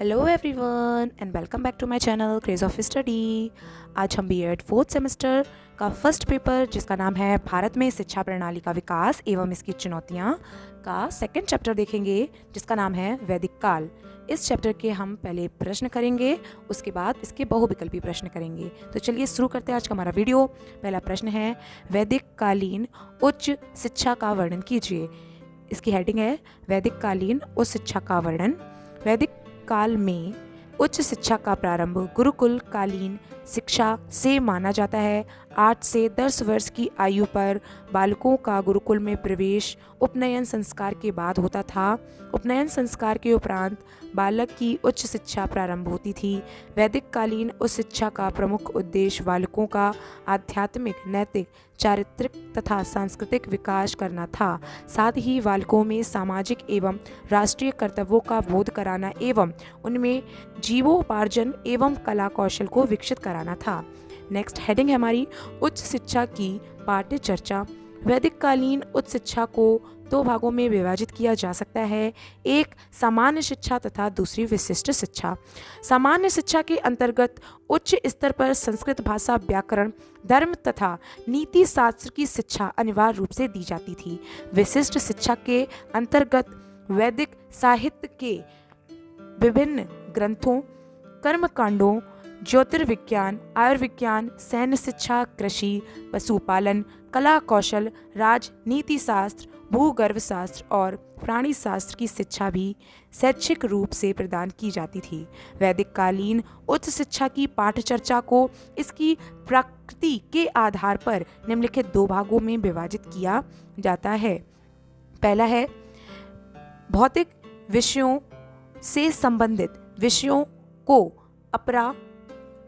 Hello everyone and welcome back to my channel craze of study. आज हम BEd fourth semester का first paper जिसका नाम है भारत में शिक्षा प्रणाली का विकास एवं इसकी चुनौतियाँ का सेकंड चैप्टर देखेंगे जिसका नाम है वैदिक काल। इस चैप्टर के हम पहले प्रश्न करेंगे, उसके बाद इसके बहुविकल्पी प्रश्न करेंगे। तो चलिए शुरू करते हैं आज का हमारा वीडियो। पहला प्रश्न है, वैदिक कालीन उच्च शिक्षा का वर्णन कीजिए। इसकी हेडिंग है वैदिक कालीन उच्च शिक्षा का वर्णन। वैदिक काल में उच्च शिक्षा का प्रारंभ गुरुकुल कालीन शिक्षा से माना जाता है। 8 से 10 वर्ष की आयु पर बालकों का गुरुकुल में प्रवेश उपनयन संस्कार के बाद होता था। उपनयन संस्कार के उपरांत बालक की उच्च शिक्षा प्रारंभ होती थी। वैदिक कालीन उच्च शिक्षा का प्रमुख उद्देश्य बालकों का आध्यात्मिक, नैतिक, चारित्रिक तथा सांस्कृतिक विकास करना था। साथ ही बालकों में सामाजिक एवं राष्ट्रीय कर्तव्यों का बोध कराना एवं उनमें जीवोपार्जन एवं कला कौशल को विकसित कराना था। नेक्स्ट हेडिंग है हमारी उच्च शिक्षा की पाठ्य चर्चा। वैदिक कालीन उच्च शिक्षा को 2 भागों में विभाजित किया जा सकता है, एक सामान्य शिक्षा तथा दूसरी विशिष्ट शिक्षा। सामान्य शिक्षा के अंतर्गत उच्च स्तर पर संस्कृत भाषा, व्याकरण, धर्म तथा नीति शास्त्र की शिक्षा अनिवार्य रूप से दी जाती थी। विशिष्ट शिक्षा के अंतर्गत वैदिक साहित्य के विभिन्न ग्रंथों, कर्मकांडों, ज्योतिर्विज्ञान, आयुर्विज्ञान, सैन्य शिक्षा, कृषि, पशुपालन, कला कौशल, राजनीति शास्त्र, भूगर्भ शास्त्र और प्राणी शास्त्र की शिक्षा भी शैक्षिक रूप से प्रदान की जाती थी। वैदिक कालीन उच्च शिक्षा की पाठचर्चा को इसकी प्रकृति के आधार पर निम्नलिखित 2 भागों में विभाजित किया जाता है। पहला है भौतिक विषयों से संबंधित विषयों को अपरा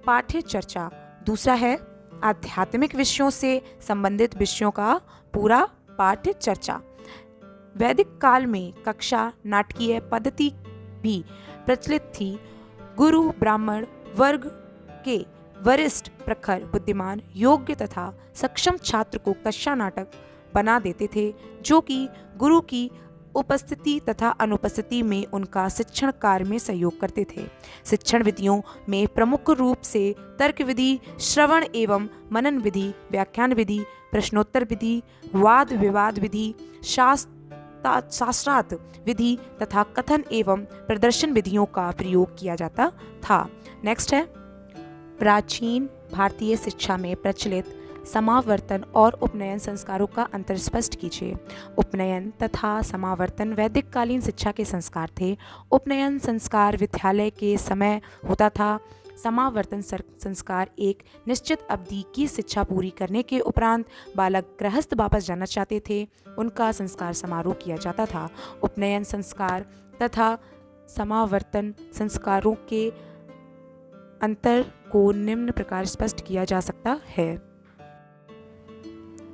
पाठ्य चर्चा। दूसरा है आध्यात्मिक विषयों से संबंधित विषयों का पूरा पाठ्य चर्चा। वैदिक काल में कक्षा नाटकीय पद्धति भी प्रचलित थी। गुरु ब्राह्मण वर्ग के वरिष्ठ, प्रखर, बुद्धिमान, योग्य तथा सक्षम छात्र को कक्षा नाटक बना देते थे, जो कि गुरु की उपस्थिति तथा अनुपस्थिति में उनका शिक्षण कार्य में सहयोग करते थे। शिक्षण विधियों में प्रमुख रूप से तर्क विधि, श्रवण एवं मनन विधि, व्याख्यान विधि, प्रश्नोत्तर विधि, वाद विवाद विधि, शास्त्रार्थ विधि तथा कथन एवं प्रदर्शन विधियों का प्रयोग किया जाता था। नेक्स्ट है प्राचीन भारतीय शिक्षा में प्रचलित समावर्तन और उपनयन संस्कारों का अंतर स्पष्ट कीजिए। उपनयन तथा समावर्तन वैदिक कालीन शिक्षा के संस्कार थे। उपनयन संस्कार विद्यालय के समय होता था। समावर्तन संस्कार एक निश्चित अवधि की शिक्षा पूरी करने के उपरांत बालक गृहस्थ वापस जाना चाहते थे, उनका संस्कार समारोह किया जाता था। उपनयन संस्कार तथा समावर्तन संस्कारों के अंतर को निम्न प्रकार स्पष्ट किया जा सकता है।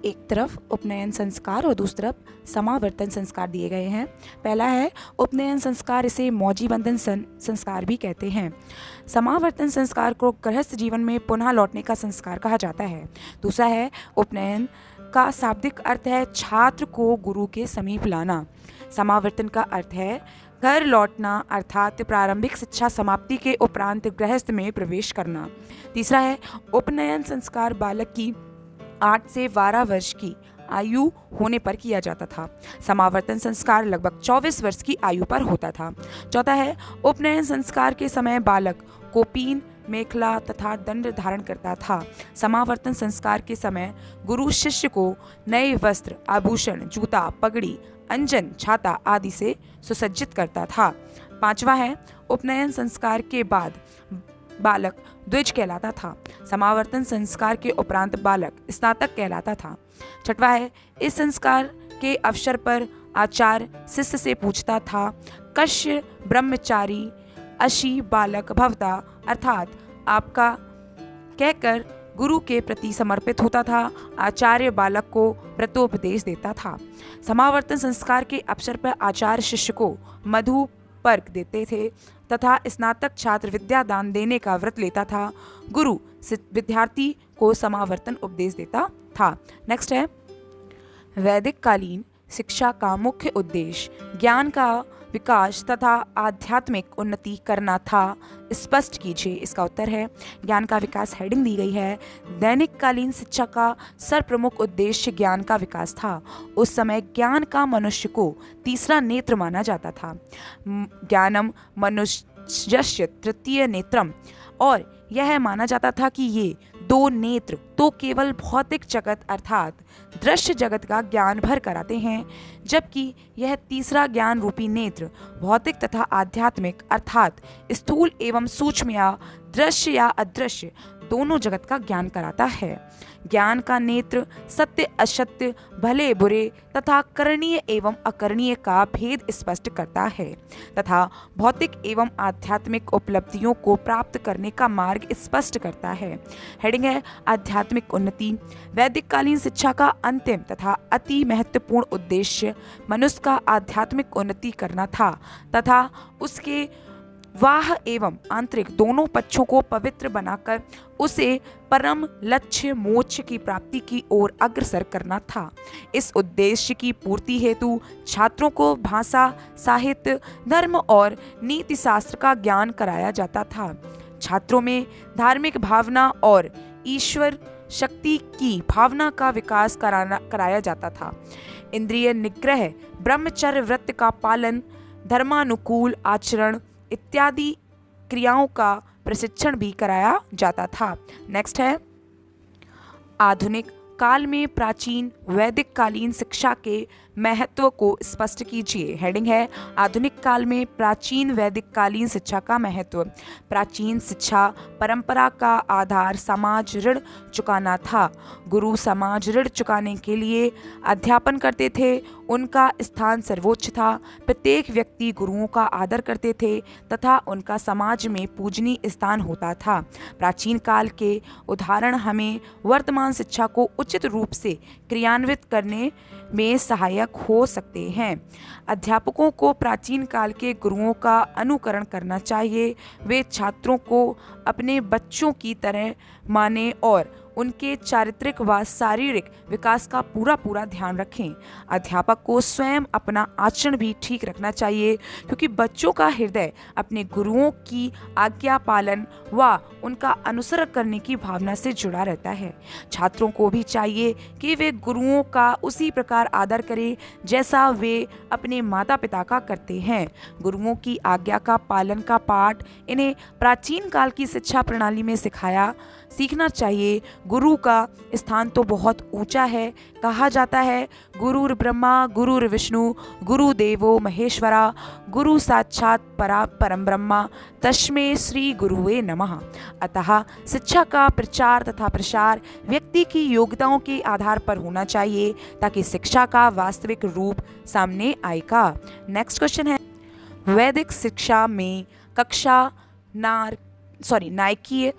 एक तरफ उपनयन संस्कार और दूसरी तरफ समावर्तन संस्कार दिए गए हैं। पहला है उपनयन संस्कार, इसे मौजी बंधन संस्कार भी कहते हैं। समावर्तन संस्कार को गृहस्थ जीवन में पुनः लौटने का संस्कार कहा जाता है। दूसरा है उपनयन का शाब्दिक अर्थ है छात्र को गुरु के समीप लाना। समावर्तन का अर्थ है घर लौटना, अर्थात प्रारंभिक शिक्षा समाप्ति के उपरांत गृहस्थ में प्रवेश करना। तीसरा है उपनयन संस्कार बालक की 8 से 12 वर्ष की आयु होने पर किया जाता था। समावर्तन संस्कार लगभग 24 वर्ष की आयु पर होता था। चौथा है उपनयन संस्कार के समय बालक कोपीन, मेखला तथा दंड धारण करता था। समावर्तन संस्कार के समय गुरु शिष्य को नए वस्त्र, आभूषण, जूता, पगड़ी, अंजन, छाता आदि से सुसज्जित करता था। पांचवा है उपनयन संस्कार के बाद बालक द्विज कहलाता था। समावर्तन संस्कार के उपरांत बालक स्नातक कहलाता था। छठवा है इस संस्कार के अवसर पर आचार्य शिष्य से पूछता था, कश्य ब्रह्मचारी अशी बालक भवता, अर्थात आपका कहकर गुरु के प्रति समर्पित होता था। आचार्य बालक को व्रतोपदेश देता था। समावर्तन संस्कार के अवसर पर आचार्य शिष्य को मधु पर्क देते थे तथा स्नातक छात्र विद्यादान देने का व्रत लेता था। गुरु विद्यार्थी को समावर्तन उपदेश देता था। नेक्स्ट है वैदिक कालीन शिक्षा का मुख्य उद्देश्य ज्ञान का विकास तथा आध्यात्मिक उन्नति करना था, स्पष्ट कीजिए। इसका उत्तर है ज्ञान का विकास। हेडिंग दी गई है दैनिक कालीन शिक्षा का सर्वप्रमुख उद्देश्य ज्ञान का विकास था। उस समय ज्ञान का मनुष्य को तीसरा नेत्र माना जाता था। ज्ञानम मनुष्यस्य तृतीय नेत्रम, और यह माना जाता था कि ये दो नेत्र तो केवल भौतिक जगत अर्थात दृश्य जगत का ज्ञान भर कराते हैं, जबकि यह तीसरा ज्ञान रूपी नेत्र भौतिक तथा आध्यात्मिक अर्थात स्थूल एवं सूक्ष्म या दृश्य या अदृश्य दोनों जगत का ज्ञान कराता है। ज्ञान का नेत्र सत्य असत्य, भले बुरे तथा करणीय एवं अकरणीय का भेद स्पष्ट करता है तथा भौतिक एवं आध्यात्मिक उपलब्धियों को प्राप्त करने का मार्ग स्पष्ट करता है। हेडिंग है आध्यात्मिक उन्नति। वैदिक कालीन शिक्षा का अंतिम तथा अति महत्वपूर्ण उद्देश्य मनुष्य का आध्यात्मिक उन्नति करना था तथा उसके वाह एवं आंतरिक दोनों पक्षों को पवित्र बनाकर उसे परम लक्ष्य मोक्ष की प्राप्ति की ओर अग्रसर करना था। इस उद्देश्य की पूर्ति हेतु छात्रों को भाषा, साहित्य, धर्म और नीति शास्त्र का ज्ञान कराया जाता था। छात्रों में धार्मिक भावना और ईश्वर शक्ति की भावना का विकास कराया जाता था। इंद्रिय निग्रह, ब्रह्मचर्य व्रत का पालन, धर्मानुकूल आचरण इत्यादि क्रियाओं का प्रशिक्षण भी कराया जाता था। नेक्स्ट है आधुनिक काल में प्राचीन वैदिक कालीन शिक्षा के महत्व को स्पष्ट कीजिए। हेडिंग है आधुनिक काल में प्राचीन वैदिक कालीन शिक्षा का महत्व। प्राचीन शिक्षा परंपरा का आधार समाज ऋण चुकाना था। गुरु समाज ऋण चुकाने के लिए अध्यापन करते थे। उनका स्थान सर्वोच्च था। प्रत्येक व्यक्ति गुरुओं का आदर करते थे तथा उनका समाज में पूजनीय स्थान होता था। प्राचीन काल के उदाहरण हमें वर्तमान शिक्षा को उचित रूप से क्रियान्वित करने में सहायक हो सकते हैं। अध्यापकों को प्राचीन काल के गुरुओं का अनुकरण करना चाहिए। वे छात्रों को अपने बच्चों की तरह माने और उनके चारित्रिक व शारीरिक विकास का पूरा ध्यान रखें। अध्यापक को स्वयं अपना आचरण भी ठीक रखना चाहिए, क्योंकि बच्चों का हृदय अपने गुरुओं की आज्ञा पालन व उनका अनुसरण करने की भावना से जुड़ा रहता है। छात्रों को भी चाहिए कि वे गुरुओं का उसी प्रकार आदर करें जैसा वे अपने माता पिता का करते हैं। गुरुओं की आज्ञा का पालन का पाठ इन्हें प्राचीन काल की शिक्षा प्रणाली में सीखना चाहिए। गुरु का स्थान तो बहुत ऊंचा है। कहा जाता है गुरुर् ब्रह्मा गुरुर् विष्णु गुरुदेवो महेश्वरा गुरु साक्षात परम ब्रह्मा तस्मै श्री गुरुवे नमः। अतः शिक्षा का प्रचार तथा प्रसार व्यक्ति की योग्यताओं के आधार पर होना चाहिए, ताकि शिक्षा का वास्तविक रूप सामने आएगा। नेक्स्ट क्वेश्चन है वैदिक शिक्षा में कक्षा नायकीय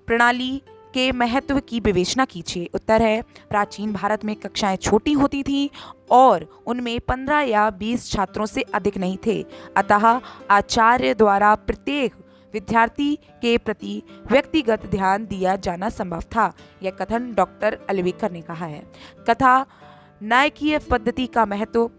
प्रणाली के महत्व की विवेचना कीजिए। उत्तर है प्राचीन भारत में कक्षाएं छोटी होती थीं और उनमें 15 या 20 छात्रों से अधिक नहीं थे। अतः आचार्य द्वारा प्रत्येक विद्यार्थी के प्रति व्यक्तिगत ध्यान दिया जाना संभव था। यह कथन डॉक्टर अल्वेकर ने कहा है। कथा नायकीय पद्धति का महत्व।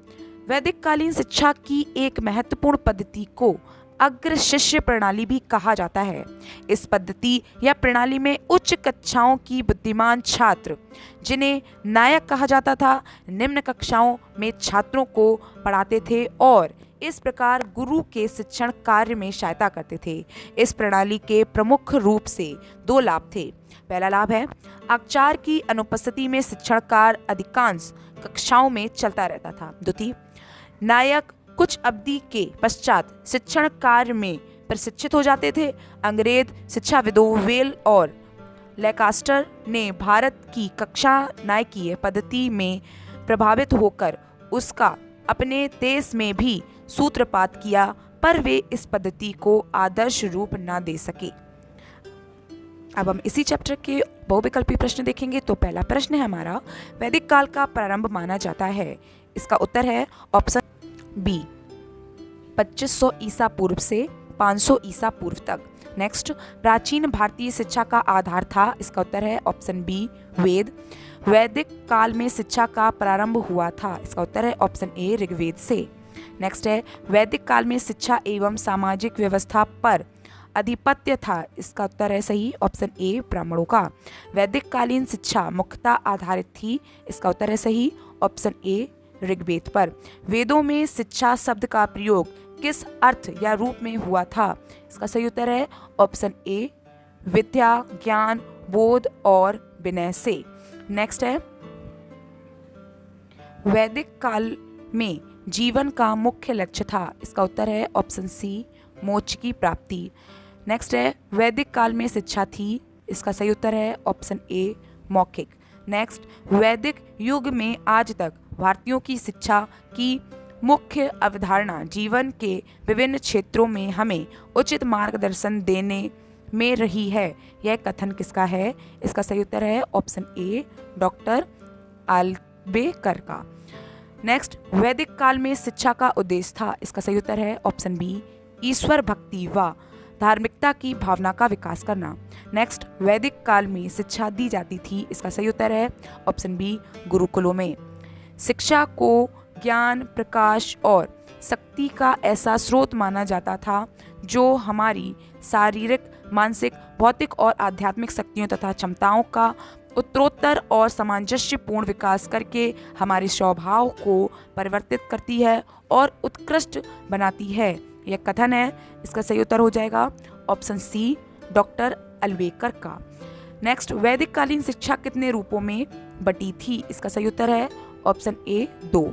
वैदिक कालीन शिक्षा की एक महत्वपूर्ण पद्धति को अग्र शिष्य प्रणाली भी कहा जाता है। इस पद्धति या प्रणाली में उच्च कक्षाओं की बुद्धिमान छात्र, जिन्हें नायक कहा जाता था, निम्न कक्षाओं में छात्रों को पढ़ाते थे और इस प्रकार गुरु के शिक्षण कार्य में सहायता करते थे। इस प्रणाली के प्रमुख रूप से 2 लाभ थे। पहला लाभ है आचार्य की अनुपस्थिति में शिक्षण कार्य अधिकांश कक्षाओं में चलता रहता था। द्वितीय, नायक कुछ अवधि के पश्चात शिक्षण कार्य में प्रशिक्षित हो जाते थे। अंग्रेज शिक्षाविदों वेल और लैकास्टर ने भारत की कक्षा नायकीय पद्धति में प्रभावित होकर उसका अपने देश में भी सूत्रपात किया, पर वे इस पद्धति को आदर्श रूप न दे सके। अब हम इसी चैप्टर के बहुविकल्पी प्रश्न देखेंगे। तो पहला प्रश्न है हमारा, वैदिक काल का प्रारंभ माना जाता है। इसका उत्तर है ऑप्शन बी 2500 ईसा पूर्व से 500 ईसा पूर्व तक। नेक्स्ट, प्राचीन भारतीय शिक्षा का आधार था। इसका उत्तर है ऑप्शन बी वेद। वैदिक काल में शिक्षा का प्रारंभ हुआ था। इसका उत्तर है ऑप्शन ए ऋग्वेद से। नेक्स्ट है वैदिक काल में शिक्षा एवं सामाजिक व्यवस्था पर अधिपत्य था, इसका उत्तर है सही ऑप्शन ए ब्राह्मणों का। वैदिक कालीन शिक्षा मुख्यतः आधारित थी, इसका उत्तर है सही ऑप्शन ए ऋग्वेद पर। वेदों में शिक्षा शब्द का प्रयोग किस अर्थ या रूप में हुआ था, इसका सही उत्तर है ऑप्शन ए विद्या, ज्ञान, बोध और विनय से। नेक्स्ट है वैदिक काल में जीवन का मुख्य लक्ष्य था, इसका उत्तर है ऑप्शन सी मोक्ष की प्राप्ति। नेक्स्ट है वैदिक काल में शिक्षा थी, इसका सही उत्तर है ऑप्शन ए मौखिक। नेक्स्ट वैदिक युग में आज तक भारतीयों की शिक्षा की मुख्य अवधारणा जीवन के विभिन्न क्षेत्रों में हमें उचित मार्गदर्शन देने में रही है, यह कथन किसका है, इसका सही उत्तर है ऑप्शन ए डॉक्टर आल्बेकर का। नेक्स्ट वैदिक काल में शिक्षा का उद्देश्य था, इसका सही उत्तर है ऑप्शन बी ईश्वर भक्ति व धार्मिकता की भावना का विकास करना। नेक्स्ट वैदिक काल में शिक्षा दी जाती थी, इसका सही उत्तर है ऑप्शन बी गुरुकुलों में। शिक्षा को ज्ञान, प्रकाश और शक्ति का ऐसा स्रोत माना जाता था जो हमारी शारीरिक, मानसिक, भौतिक और आध्यात्मिक शक्तियों तथा क्षमताओं का उत्तरोत्तर और सामंजस्यपूर्ण विकास करके हमारे स्वभाव को परिवर्तित करती है और उत्कृष्ट बनाती है, यह कथन है, इसका सही उत्तर हो जाएगा ऑप्शन सी डॉक्टर अल्बेकर का। नेक्स्ट वैदिक कालीन शिक्षा कितने रूपों में बटी थी, इसका सही उत्तर है ऑप्शन ए 2।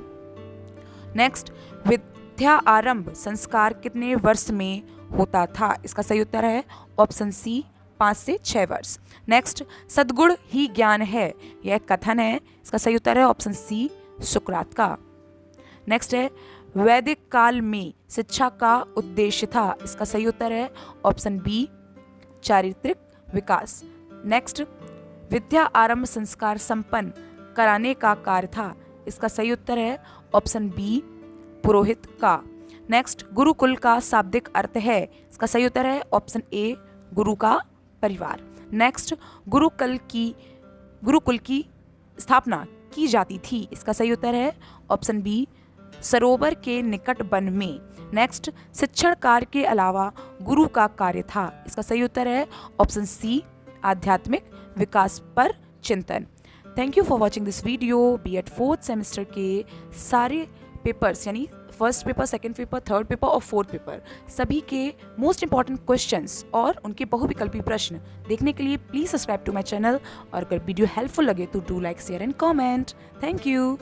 नेक्स्ट विद्या आरंभ संस्कार कितने वर्ष में होता था, इसका सही उत्तर है ऑप्शन सी 5 से 6 वर्ष। नेक्स्ट सद्गुण ही ज्ञान है, यह कथन है, इसका सही उत्तर है ऑप्शन सी सुकरात का। नेक्स्ट है वैदिक काल में शिक्षा का उद्देश्य था, इसका सही उत्तर है ऑप्शन बी चारित्रिक विकास। नेक्स्ट विद्या आरंभ संस्कार संपन्न कराने का कार्य था, इसका सही उत्तर है ऑप्शन बी पुरोहित का। नेक्स्ट गुरुकुल का शाब्दिक अर्थ है, इसका सही उत्तर है ऑप्शन ए गुरु का परिवार। नेक्स्ट गुरुकुल की स्थापना की जाती थी, इसका सही उत्तर है ऑप्शन बी सरोवर के निकट वन में। नेक्स्ट शिक्षण कार्य के अलावा गुरु का कार्य था, इसका सही उत्तर है ऑप्शन सी आध्यात्मिक विकास पर चिंतन। Thank you for watching this video. BEd 4th semester के सारे पेपर्स यानी first paper, second paper, third paper और फोर्थ पेपर सभी के मोस्ट इंपॉर्टेंट क्वेश्चंस और उनके बहुविकल्पी प्रश्न देखने के लिए please subscribe to my channel और अगर वीडियो हेल्पफुल लगे तो do like, share and comment. Thank you.